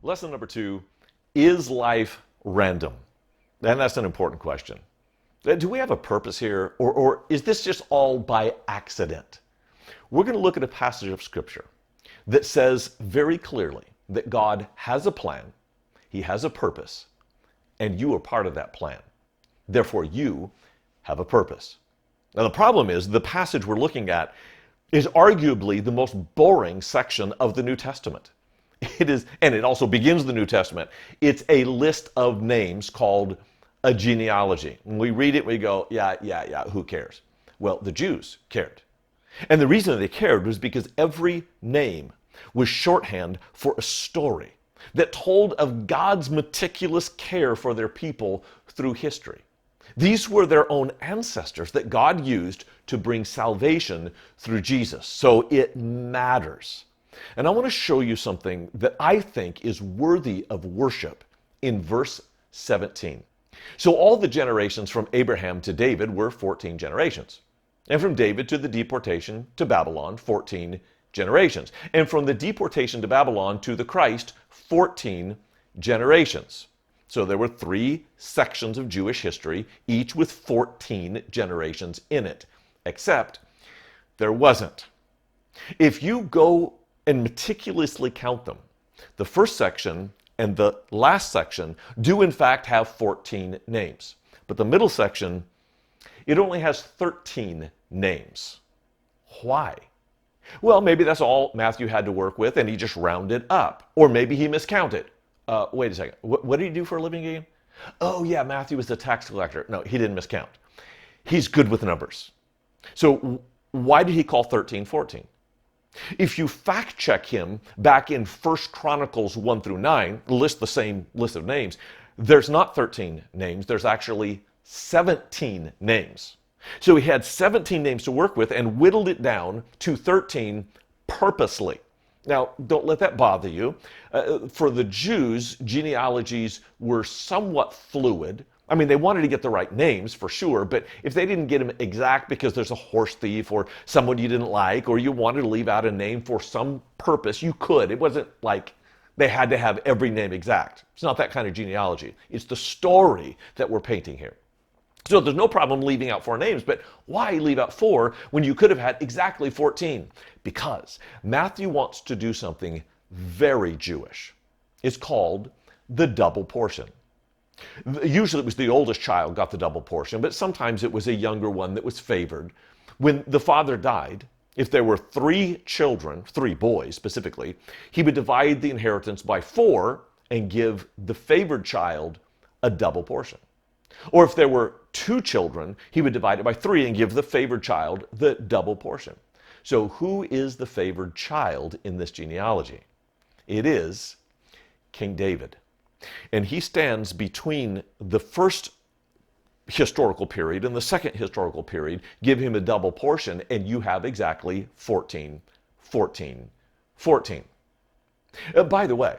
Lesson number 2, is life random? And that's an important question. Do we have a purpose here, or is this just all by accident? We're going to look at a passage of Scripture that says very clearly that God has a plan, He has a purpose, and you are part of that plan. Therefore, you have a purpose. Now, the problem is the passage we're looking at is arguably the most boring section of the New Testament. It is, and it also begins the New Testament. It's a list of names called a genealogy. When we read it, we go, yeah, who cares? Well, the Jews cared. And the reason they cared was because every name was shorthand for a story that told of God's meticulous care for their people through history. These were their own ancestors that God used to bring salvation through Jesus. So it matters. And I want to show you something that I think is worthy of worship in verse 17. So all the generations from Abraham to David were 14 generations. And from David to the deportation to Babylon, 14 generations. And from the deportation to Babylon to the Christ, 14 generations. So there were 3 sections of Jewish history, each with 14 generations in it. Except there wasn't. If you go and meticulously count them, the first section and the last section do in fact have 14 names. But the middle section, it only has 13 names. Why? Well, maybe that's all Matthew had to work with and he just rounded up. Or maybe he miscounted. Wait a second. What did he do for a living again? Oh yeah, Matthew was the tax collector. No, he didn't miscount. He's good with numbers. So why did he call 13 14? If you fact check him back in 1 Chronicles 1 through 9, list the same list of names, there's not 13 names, there's actually 17 names. So he had 17 names to work with and whittled it down to 13 purposely. Now, don't let that bother you. For the Jews, genealogies were somewhat fluid. I mean, they wanted to get the right names for sure, but if they didn't get them exact because there's a horse thief or someone you didn't like, or you wanted to leave out a name for some purpose, you could. It wasn't like they had to have every name exact. It's not that kind of genealogy. It's the story that we're painting here. So there's no problem leaving out 4 names, but why leave out 4 when you could have had exactly 14? Because Matthew wants to do something very Jewish. It's called the double portion. Usually it was the oldest child got the double portion, but sometimes it was a younger one that was favored. When the father died, if there were 3 children, 3 boys specifically, he would divide the inheritance by 4 and give the favored child a double portion. Or if there were 2 children, he would divide it by 3 and give the favored child the double portion. So who is the favored child in this genealogy? It is King David. And he stands between the first historical period and the second historical period. Give him a double portion and you have exactly 14, 14, 14. By the way,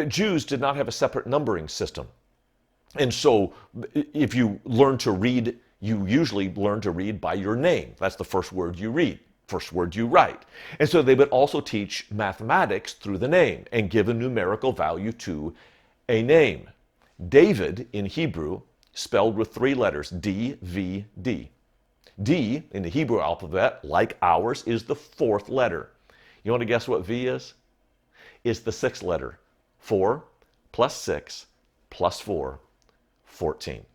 Jews did not have a separate numbering system. And so if you learn to read, you usually learn to read by your name. That's the first word you read, first word you write. And so they would also teach mathematics through the name and give a numerical value to a name. David in Hebrew, spelled with 3 letters, D-V-D. D in the Hebrew alphabet, like ours, is the 4th letter. You want to guess what V is? It's the 6th letter. 4 plus 6 plus 4, 14.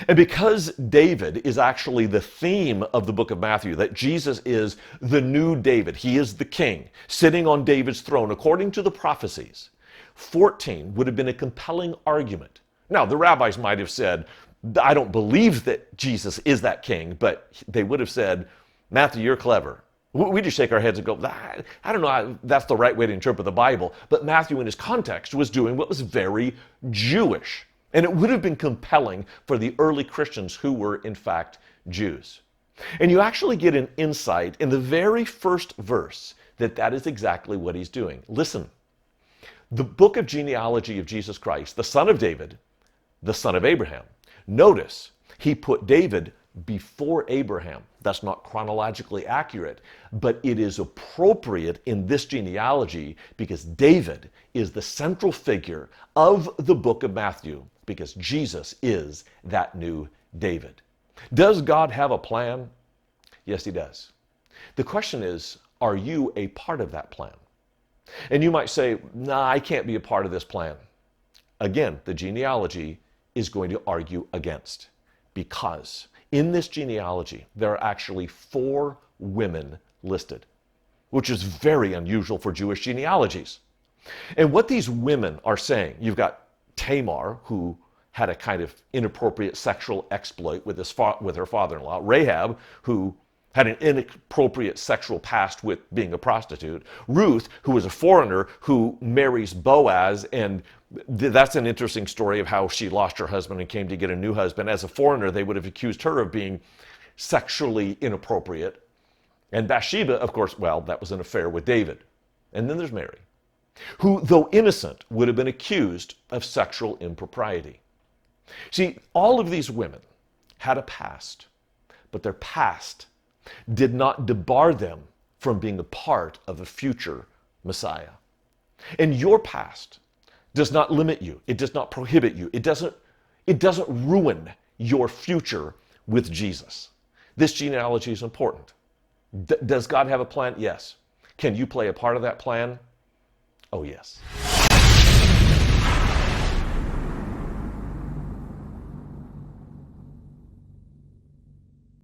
And because David is actually the theme of the book of Matthew, that Jesus is the new David, he is the king, sitting on David's throne, according to the prophecies, 14 would have been a compelling argument. Now, the rabbis might have said, I don't believe that Jesus is that king, but they would have said, Matthew, you're clever. We just shake our heads and go, I don't know how that's the right way to interpret the Bible. But Matthew, in his context, was doing what was very Jewish. And it would have been compelling for the early Christians who were, in fact, Jews. And you actually get an insight in the very first verse that is exactly what he's doing. Listen, the book of genealogy of Jesus Christ, the son of David, the son of Abraham. Notice, he put David before Abraham. That's not chronologically accurate, but it is appropriate in this genealogy because David is the central figure of the book of Matthew, because Jesus is that new David. Does God have a plan? Yes, he does. The question is, are you a part of that plan? And you might say, nah, I can't be a part of this plan. Again, the genealogy is going to argue against, because in this genealogy, there are actually 4 women listed, which is very unusual for Jewish genealogies. And what these women are saying, you've got Tamar, who had a kind of inappropriate sexual exploit with her father-in-law, Rahab, who had an inappropriate sexual past with being a prostitute, Ruth, who was a foreigner who marries Boaz, and that's an interesting story of how she lost her husband and came to get a new husband. As a foreigner, they would have accused her of being sexually inappropriate. And Bathsheba, of course, well, that was an affair with David. And then there's Mary, who, though innocent, would have been accused of sexual impropriety. See, all of these women had a past, but their past did not debar them from being a part of a future Messiah. And your past does not limit you. It does not prohibit you. It doesn't ruin your future with Jesus. This genealogy is important. Does God have a plan? Yes. Can you play a part of that plan? Oh, yes.